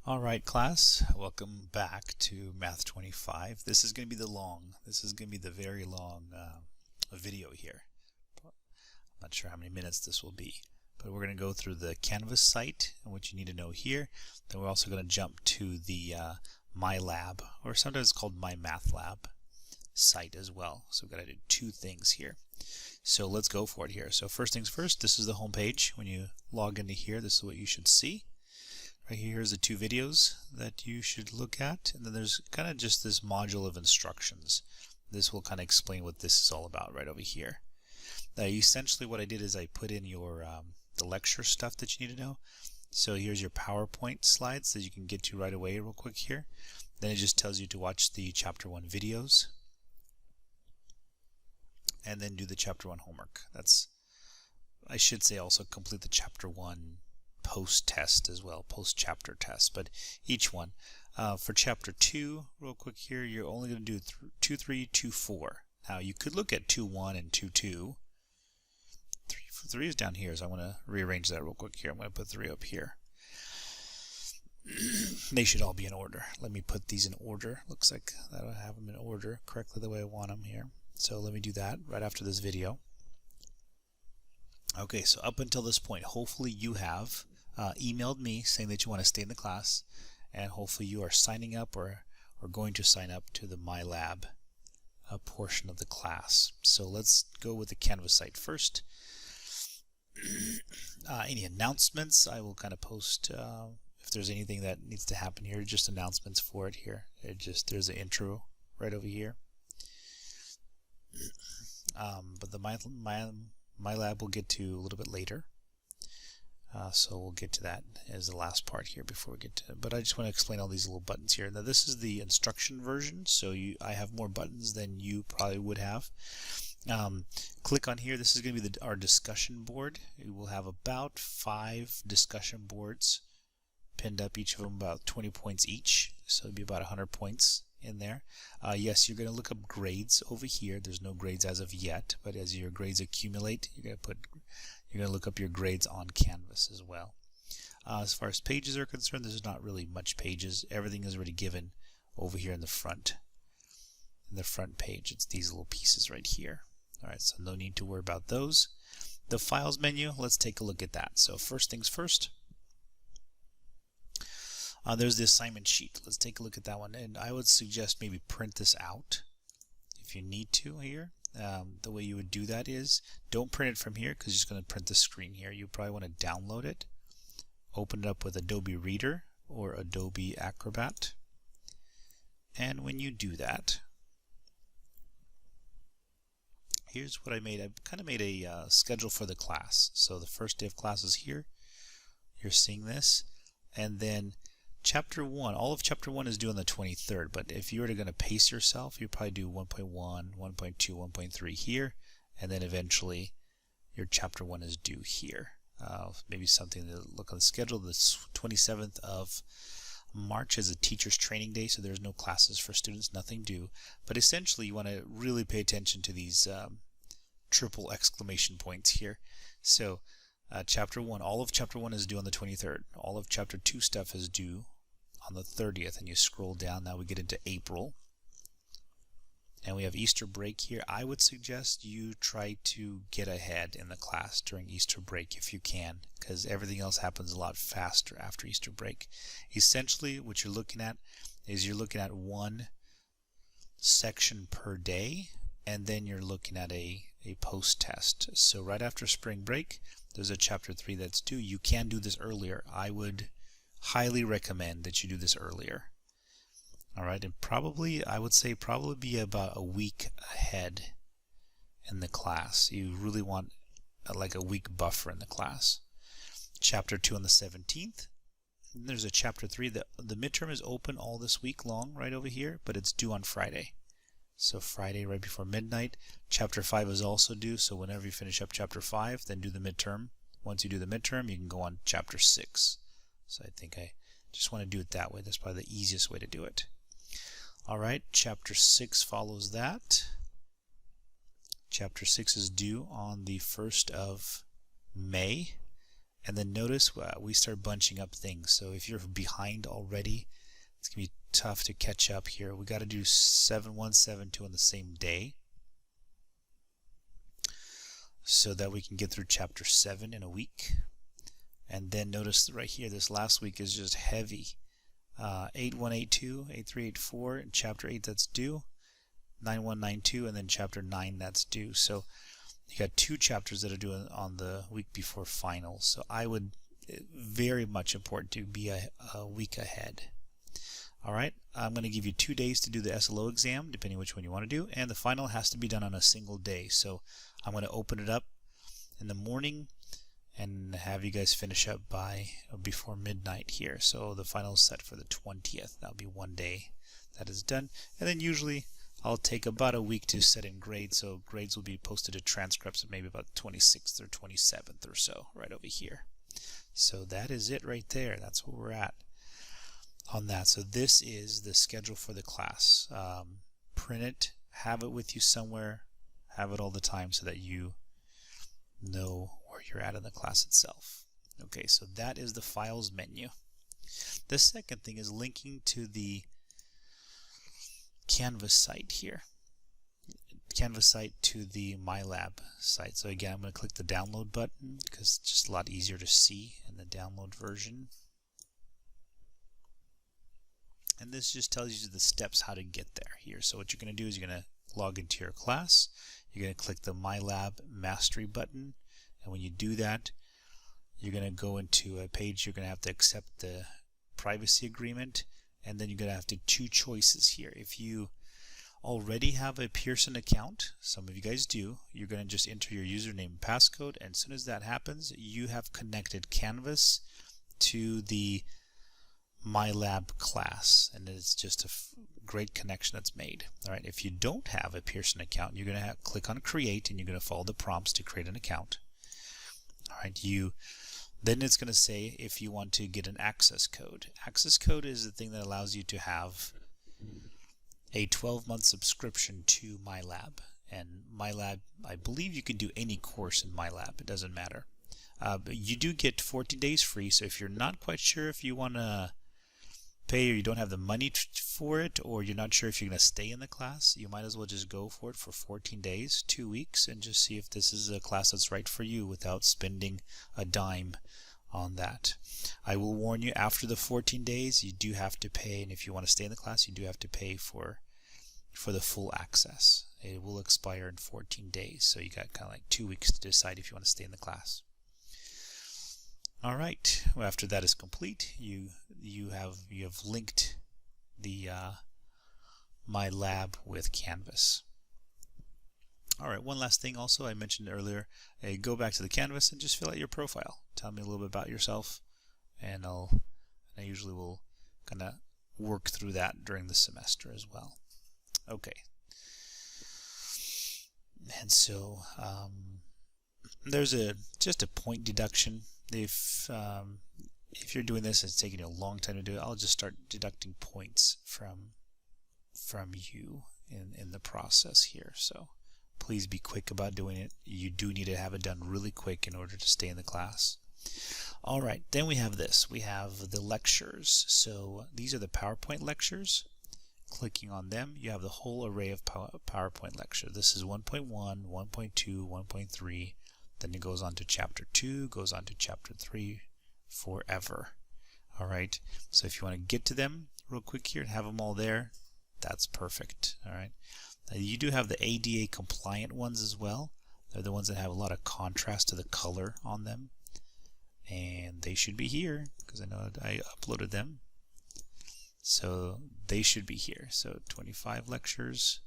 Alright class, welcome back to Math 25. This is going to be the very long video here. I'm not sure how many minutes this will be, but we're going to go through the Canvas site and what you need to know here. Then we're also going to jump to the MyLab, or sometimes it's called MyMathLab site as well. So we've got to do two things here. So let's go for it here. So first things first, this is the home page. When you log into here, this is what you should see. Right here's the two videos that you should look at, and then there's kind of just this module of instructions. This will kind of explain what this is all about right over here. Now essentially what I did is I put in your the lecture stuff that you need to know. So here's your PowerPoint slides that you can get to right away real quick here. Then it just tells you to watch the chapter 1 videos and then do the chapter 1 homework. That's, I should say, also complete the chapter 1 post-test as well, post-chapter test, but each one. For chapter 2, real quick here, you're only going to do 2, 3, 2, 4. Now you could look at 2, 1 and 2, 2. 3 is down here, so I want to rearrange that real quick here. I'm going to put 3 up here. They should all be in order. Let me put these in order. Looks like I don't have them in order correctly the way I want them here. So let me do that right after this video. Okay, so up until this point, hopefully you have emailed me saying that you want to stay in the class, and hopefully you are signing up or going to sign up to the MyLab portion of the class. So let's go with the Canvas site first. Any announcements, I will kind of post if there's anything that needs to happen here, just announcements for it here. There's an intro right over here. But the MyLab we'll get to a little bit later. So we'll get to that as the last part here before we get to it. But I just want to explain all these little buttons here. Now this is the instruction version, so I have more buttons than you probably would have. Click on here. This is going to be our discussion board. We will have about 5 discussion boards pinned up, each of them about 20 points each. So it'll be about 100 points in there. Yes, you're going to look up grades over here. There's no grades as of yet, but as your grades accumulate, you're going to look up your grades on Canvas as well. As far as pages are concerned, there's not really much pages. Everything is already given over here in the front. In the front page, it's these little pieces right here. Alright, so no need to worry about those. The files menu, let's take a look at that. So first things first, there's the assignment sheet. Let's take a look at that one, and I would suggest maybe print this out if you need to here. The way you would do that is, don't print it from here because you're just going to print the screen here. You probably want to download it, open it up with Adobe Reader or Adobe Acrobat, and when you do that, here's what I made. I kind of made a schedule for the class. So the first day of class is here. You're seeing this, and then Chapter 1, all of Chapter 1 is due on the 23rd, but if you were going to pace yourself, you'd probably do 1.1, 1.2, 1.3 here, and then eventually your Chapter 1 is due here. Maybe something to look on the schedule. The 27th of March is a teacher's training day, so there's no classes for students, nothing due. But essentially you want to really pay attention to these triple exclamation points here. So Chapter 1, all of Chapter 1 is due on the 23rd. All of Chapter 2 stuff is due on the 30th. And you scroll down, now we get into April. And we have Easter break here. I would suggest you try to get ahead in the class during Easter break if you can, because everything else happens a lot faster after Easter break. Essentially, what you're looking at is you're looking at one section per day, and then you're looking at a post-test. So right after spring break, there's a Chapter 3 that's due. You can do this earlier. I would highly recommend that you do this earlier. Alright, and probably, I would say probably be about a week ahead in the class. You really want like a week buffer in the class. Chapter 2 on the 17th. And there's a Chapter 3. The midterm is open all this week long right over here, but it's due on Friday. So Friday right before midnight. Chapter 5 is also due, so whenever you finish up Chapter 5, then do the midterm. Once you do the midterm, you can go on Chapter 6. So I think I just want to do it that way. That's probably the easiest way to do it. Alright, Chapter 6 follows that. Chapter 6 is due on the 1st of May. And then notice we start bunching up things. So if you're behind already, it's going to be tough to catch up here. We got to do 7, 1, 7, 2 on the same day, so that we can get through chapter 7 in a week. And then notice right here, this last week is just heavy. 8, 1, 8, 2, 8, 3, 8, 4, and chapter 8 that's due, 9, 1, 9, 2, and then chapter 9 that's due. So you got 2 chapters that are due on the week before finals. So I would, very much important to be a week ahead. Alright, I'm going to give you 2 days to do the SLO exam, depending which one you want to do, and the final has to be done on a single day. So I'm going to open it up in the morning and have you guys finish up before midnight here. So the final is set for the 20th. That'll be 1 day that is done. And then usually I'll take about a week to set in grades. So grades will be posted to transcripts at maybe about the 26th or 27th or so, right over here. So that is it right there. That's where we're at on that. So this is the schedule for the class. Print it, have it with you somewhere, have it all the time so that you know where you're at in the class itself. Okay, so that is the files menu. The second thing is linking to the Canvas site here. Canvas site to the MyLab site. So again, I'm going to click the download button because it's just a lot easier to see in the download version. And this just tells you the steps how to get there here. So what you're going to do is you're going to log into your class. You're going to click the MyLab Mastery button. And when you do that, you're going to go into a page. You're going to have to accept the privacy agreement. And then you're going to have to 2 choices here. If you already have a Pearson account, some of you guys do, you're going to just enter your username and passcode. And as soon as that happens, you have connected Canvas to the MyLab class, and it's just a great connection that's made. All right, if you don't have a Pearson account, you're going to click on create, and you're going to follow the prompts to create an account. All right, then it's going to say if you want to get an access code. Access code is the thing that allows you to have a 12-month subscription to MyLab. And MyLab, I believe you can do any course in MyLab. It doesn't matter. But you do get 14 days free. So if you're not quite sure if you want to pay or you don't have the money for it, or you're not sure if you're going to stay in the class, you might as well just go for it for 14 days, 2 weeks, and just see if this is a class that's right for you without spending a dime on that. I will warn you, after the 14 days, you do have to pay, and if you want to stay in the class, you do have to pay for the full access. It will expire in 14 days, so you got kind of like 2 weeks to decide if you want to stay in the class. All right. Well, after that is complete, you have linked the MyLab with Canvas. All right. One last thing, also I mentioned earlier. Go back to the Canvas and just fill out your profile. Tell me a little bit about yourself, and I usually will kind of work through that during the semester as well. Okay. And so there's just a point deduction. If you're doing this, it's taking you a long time to do it, I'll just start deducting points from you in the process here. So please be quick about doing it. You do need to have it done really quick in order to stay in the class. All right, then we have this. We have the lectures. So these are the PowerPoint lectures. Clicking on them, you have the whole array of PowerPoint lectures. This is 1.1, 1.2, 1.3. Then it goes on to chapter 2, goes on to chapter 3, forever. All right. So if you want to get to them real quick here and have them all there, that's perfect. All right. Now you do have the ADA compliant ones as well. They're the ones that have a lot of contrast to the color on them. And they should be here because I know I uploaded them. So they should be here. So 25 lectures.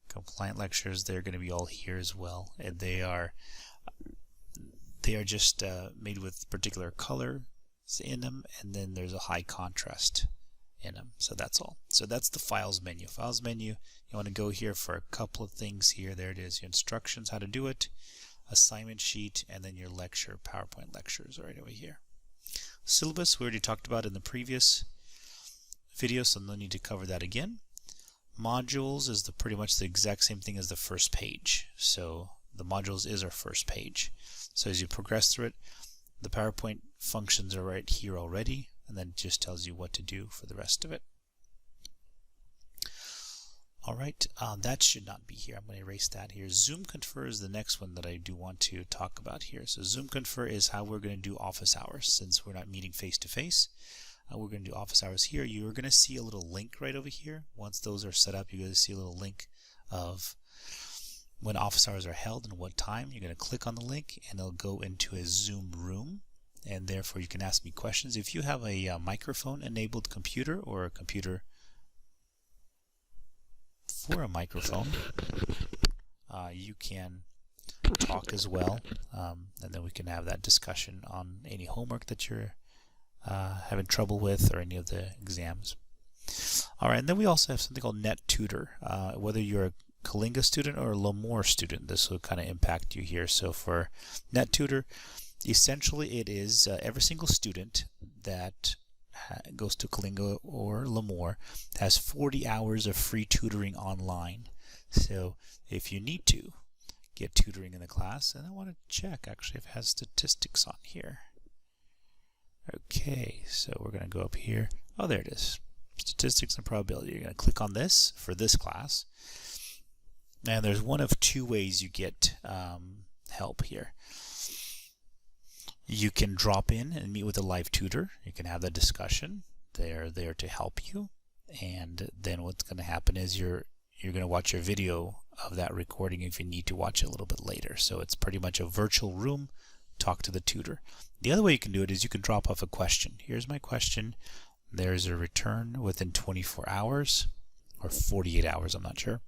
Compliant lectures, they're going to be all here as well, and they are just made with particular color in them, and then there's a high contrast in them. So that's all. So that's the files menu. Files menu, you want to go here for a couple of things here. There it is, your instructions, how to do it, assignment sheet, and then your lecture, PowerPoint lectures right over here. Syllabus, we already talked about in the previous video, so no need to cover that again. Modules is pretty much the exact same thing as the first page. So the modules is our first page. So as you progress through it, The PowerPoint functions are right here already, and then it just tells you what to do for the rest of it. Alright, that should not be here. I'm going to erase that here. Zoom Confer is the next one that I do want to talk about here. So Zoom Confer is how we're going to do office hours. Since we're not meeting face-to-face, we're going to do office hours here. You're going to see a little link right over here. Once those are set up, you're going to see a little link of when office hours are held and what time. You're going to click on the link and it'll go into a Zoom room, and therefore you can ask me questions. If you have a microphone enabled computer or a computer for a microphone, you can talk as well, and then we can have that discussion on any homework that you're having trouble with or any of the exams. Alright, and then we also have something called NetTutor. Whether you're a Kalinga student or a Lemoore student, this will kind of impact you here. So for NetTutor, essentially it is every single student that goes to Kalinga or Lemoore has 40 hours of free tutoring online. So if you need to get tutoring in the class, and I want to check actually if it has statistics on here. Okay, so we're going to go up here. Oh, there it is. Statistics and probability. You're going to click on this for this class. And there's one of two ways you get help here. You can drop in and meet with a live tutor. You can have that discussion. They're there to help you. And then what's going to happen is you're going to watch your video of that recording if you need to watch it a little bit later. So it's pretty much a virtual room. Talk to the tutor. The other way you can do it is you can drop off a question. Here's my question. There's a return within 24 hours or 48 hours, I'm not sure.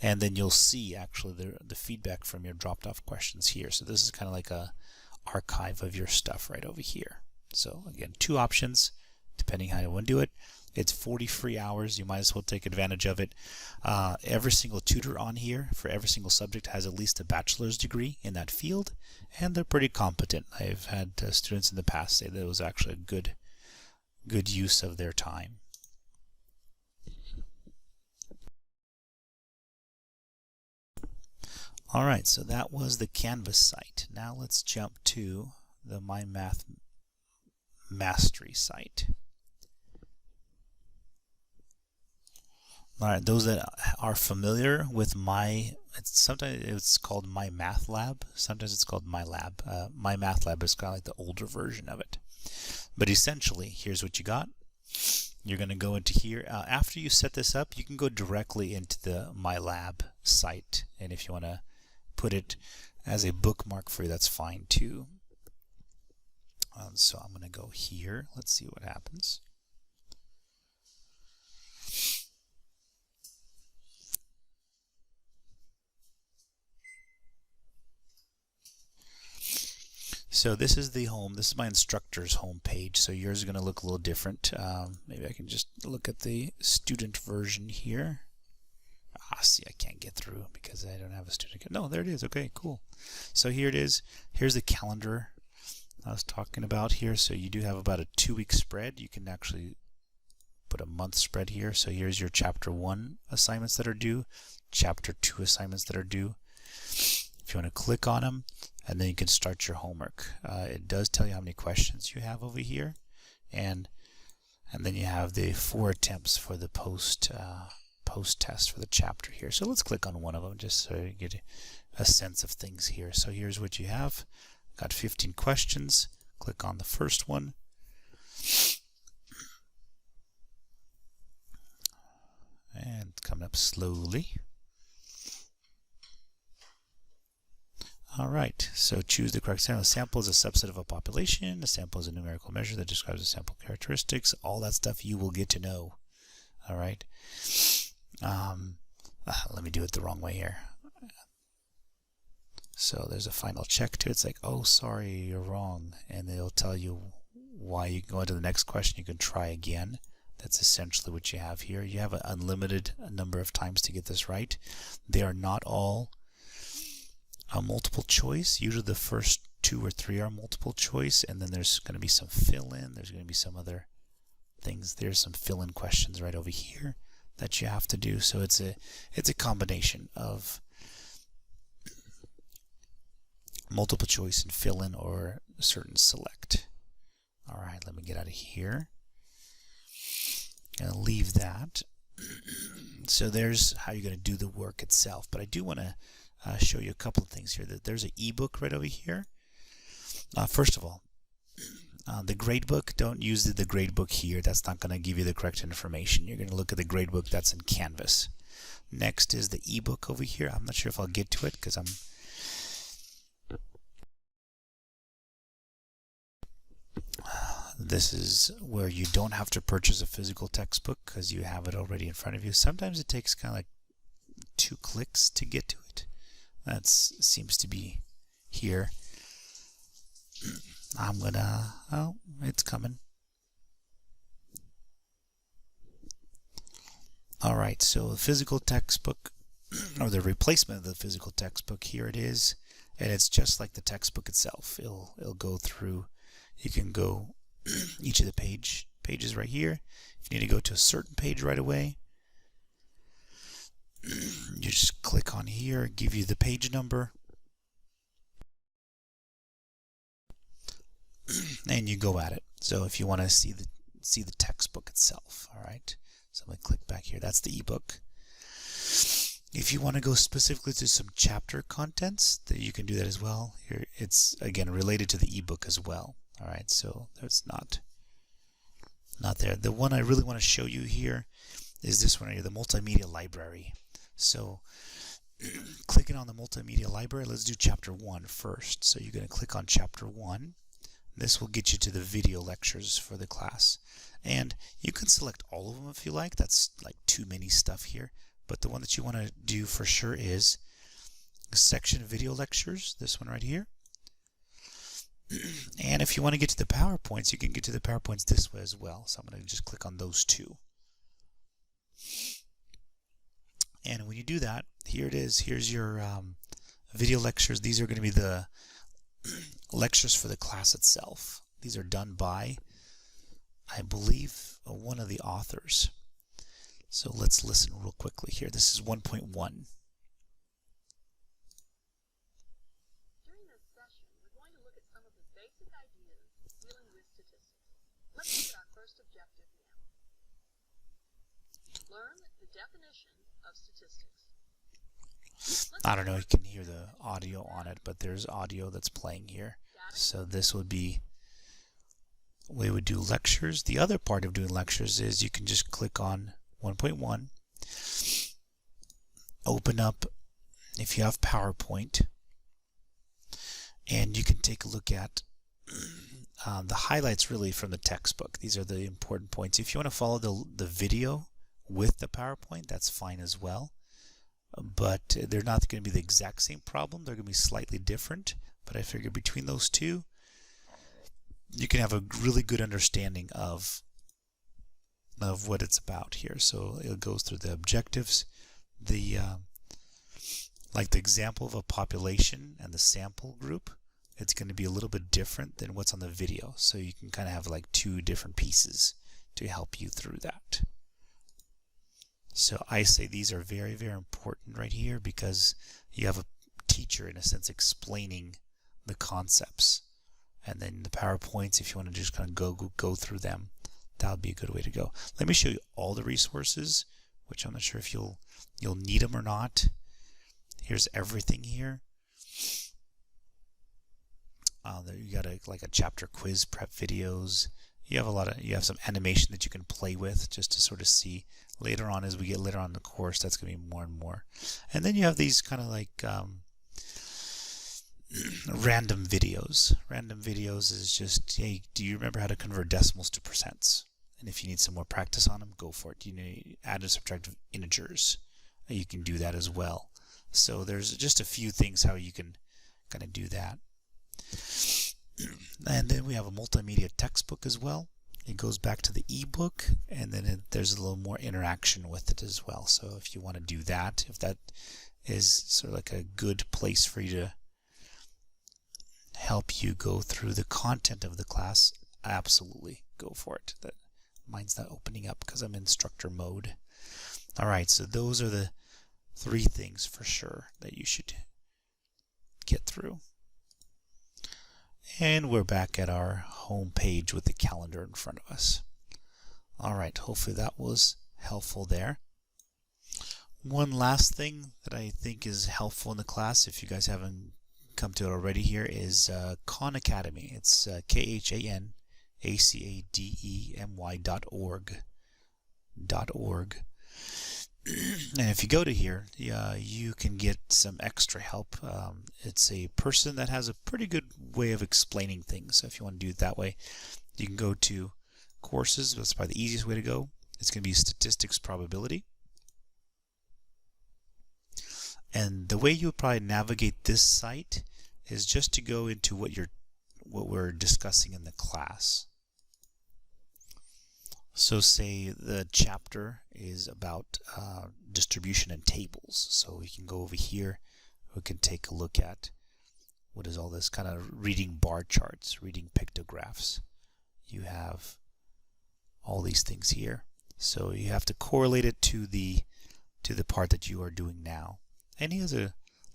And then you'll see actually the feedback from your dropped off questions here. So this is kind of like a archive of your stuff right over here. So again, two options depending how you want to do it. It's 40 free hours. You might as well take advantage of it. Every single tutor on here for every single subject has at least a bachelor's degree in that field, and they're pretty competent. I've had students in the past say that it was actually a good use of their time. Alright, so that was the Canvas site. Now let's jump to the MyMath Mastery site. Alright, those that are familiar with sometimes it's called MyMathLab, sometimes it's called MyLab. MyMathLab is kind of like the older version of it. But essentially, here's what you got. You're going to go into here. After you set this up, you can go directly into the MyLab site. And if you want to put it as a bookmark for you, that's fine too. So I'm going to go here. Let's see what happens. So this is the home. This is my instructor's home page. So yours is going to look a little different. Maybe I can just look at the student version here. See, I can't get through because I don't have a student. No, there it is. Okay, cool. So here it is. Here's the calendar I was talking about here. So you do have about a 2-week spread. You can actually put a month spread here. So here's your chapter 1 assignments that are due, chapter 2 assignments that are due. If you want to click on them, and then you can start your homework. It does tell you how many questions you have over here, and then you have the 4 attempts for the post test for the chapter here. So let's click on one of them just so you get a sense of things here. So here's what you have. Got 15 questions. Click on the first one. And it's coming up slowly. Alright, so choose the correct sample. A sample is a subset of a population. A sample is a numerical measure that describes the sample characteristics. All that stuff you will get to know. Alright. Let me do it the wrong way here. So there's a final check to it. It's like, oh, sorry, you're wrong. And they'll tell you why. You can go on to the next question. You can try again. That's essentially what you have here. You have an unlimited number of times to get this right. They are not all a multiple choice. Usually the first 2 or 3 are multiple choice, and then there's going to be some fill-in. There's going to be some other things. There's some fill-in questions right over here that you have to do. So it's a combination of multiple choice and fill in or certain select. All right, let me get out of here. Gonna leave that. So there's how you're going to do the work itself. But I do want to show you a couple of things here. That there's an ebook right over here. First of all, the gradebook, don't use the gradebook here. That's not going to give you the correct information. You're going to look at the gradebook that's in Canvas. Next is the ebook over here. I'm not sure if I'll get to it because this is where you don't have to purchase a physical textbook because you have it already in front of you. Sometimes it takes kind of like 2 clicks to get to it. That seems to be here. I'm gonna, oh, it's coming. Alright, so the physical textbook, or the replacement of the physical textbook, here it is. And it's just like the textbook itself. It'll go through, you can go each of the pages right here. If you need to go to a certain page right away, you just click on here, give you the page number, and you go at it. So if you want to see the textbook itself, all right. So I'm going to click back here. That's the ebook. If you want to go specifically to some chapter contents, that you can do that as well. Here, it's again related to the ebook as well. All right, so that's not there. The one I really want to show you here is this one here, the multimedia library. So clicking on the multimedia library, let's do chapter 1 first. So you're going to click on chapter 1. This will get you to the video lectures for the class. And you can select all of them if you like. That's like too many stuff here. But the one that you want to do for sure is section video lectures, this one right here. And if you want to get to the PowerPoints, you can get to the PowerPoints this way as well. So I'm going to just click on those two. And when you do that, here it is. Here's your video lectures. These are going to be the lectures for the class itself. These are done by, I believe, one of the authors. So let's listen real quickly here. This is 1.1. During this session, we're going to look at some of the basic ideas dealing with statistics. Let's look at our first objective now. Learn the definition of statistics. I don't know if you can hear the audio on it, but there's audio that's playing here. So this would be, we would do lectures. The other part of doing lectures is you can just click on 1.1, open up, if you have PowerPoint, and you can take a look at the highlights really from the textbook. These are the important points. If you want to follow the video with the PowerPoint, that's fine as well. But they're not going to be the exact same problem. They're going to be slightly different. But I figure between those two, you can have a really good understanding of what it's about here. So it goes through the objectives, like the example of a population and the sample group. It's going to be a little bit different than what's on the video. So you can kind of have like 2 different pieces to help you through that. So I say these are very, very important right here because you have a teacher, in a sense, explaining the concepts. And then the PowerPoints, if you want to just kind of go through them, that would be a good way to go. Let me show you all the resources, which I'm not sure if you'll need them or not. Here's everything here. There you got like a chapter quiz prep videos. You have some animation that you can play with just to sort of see later on as we get later on in the course. That's going to be more and more. And then you have these kind of like random videos. Random videos is just, hey, do you remember how to convert decimals to percents? And if you need some more practice on them, go for it. You need add and subtract integers. You can do that as well. So there's just a few things how you can kind of do that. And then we have a multimedia textbook as well. It goes back to the ebook, and then there's a little more interaction with it as well. So if you want to do that, if that is sort of like a good place for you to help you go through the content of the class, absolutely go for it. Mine's not opening up because I'm in instructor mode. All right, so those are the 3 things for sure that you should get through. And we're back at our home page with the calendar in front of us. Alright, hopefully that was helpful there. One last thing that I think is helpful in the class, if you guys haven't come to it already here, is Khan Academy. It's KhanAcademy.org. And if you go to here, you can get some extra help. It's a person that has a pretty good way of explaining things. So if you want to do it that way, you can go to courses. That's probably the easiest way to go. It's going to be statistics probability. And the way you would probably navigate this site is just to go into what we're discussing in the class. So say the chapter is about distribution and tables. So we can go over here. We can take a look at what is all this kind of reading bar charts, reading pictographs. You have all these things here. So you have to correlate it to the part that you are doing now. And he has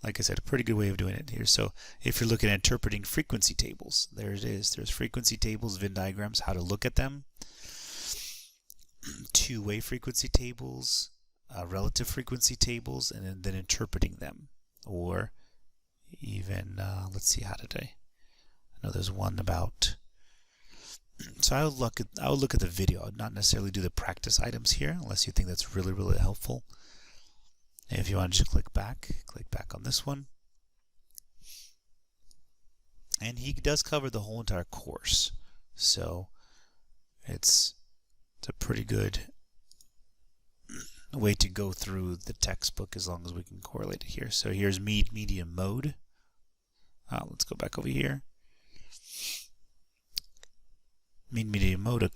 like I said, a pretty good way of doing it here. So if you're looking at interpreting frequency tables, there it is. There's frequency tables, Venn diagrams, how to look at them. Two-way frequency tables, relative frequency tables, and then interpreting them. Or even, let's see, how did I know there's one about, so I would look at the video. I would not necessarily do the practice items here unless you think that's really, really helpful. And if you want to just click back on this one. And he does cover the whole entire course. So it's a pretty good way to go through the textbook as long as we can correlate it here. So here's medium mode. Let's go back over here. Medium mode,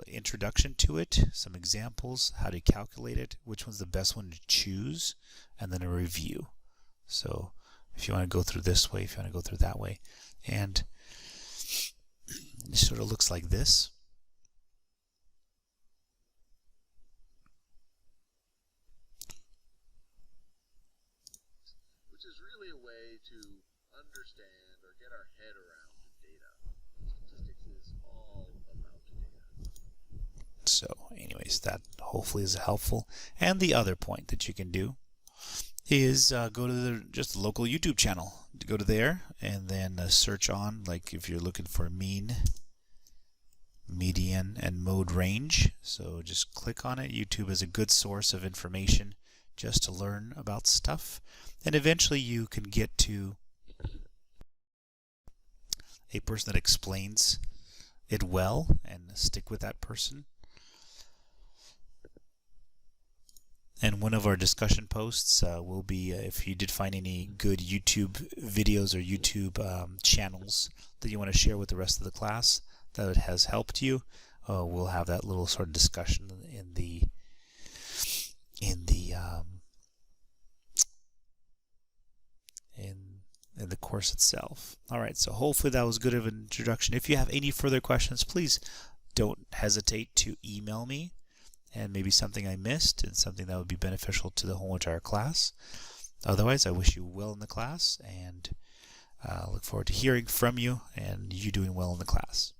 introduction to it, some examples, how to calculate it, which one's the best one to choose, and then a review. So if you want to go through this way, if you want to go through that way. And it sort of looks like this. Which is really a way to understand or get our head around data. Statistics is all about data. So anyways, that hopefully is helpful. And the other point that you can do is go to just the local YouTube channel. Go to there and then search on, like if you're looking for mean, median, and mode range. So just click on it. YouTube is a good source of information just to learn about stuff. And eventually you can get to a person that explains it well and stick with that person. And one of our discussion posts will be if you did find any good YouTube videos or YouTube channels that you want to share with the rest of the class that has helped you. We'll have that little sort of discussion in the course itself. All right, so hopefully that was good of an introduction. If you have any further questions, please don't hesitate to email me. And maybe something I missed and something that would be beneficial to the whole entire class. Otherwise, I wish you well in the class and look forward to hearing from you and you doing well in the class.